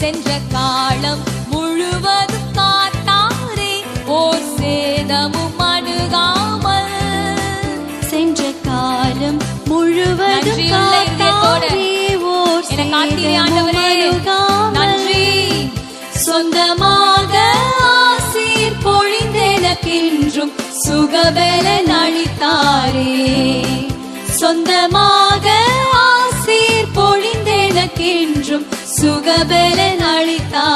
சென்ற காலம் முழுவதும் காத்தாரே, ஓர் சேதமும் அணுகாமல். சென்ற காலம் முழுவதும் காத்தாரே, ஓர் சேதமும் அணுகாமல். சொந்தமாக ஆசீர் பொழிந்தெனக்கென்றும் சுகபலன் அளித்தாரே. சொந்தமாக ஆசீர் பொழிந்தெனக்கென்றும் சுகபலன் அளித்தாரே.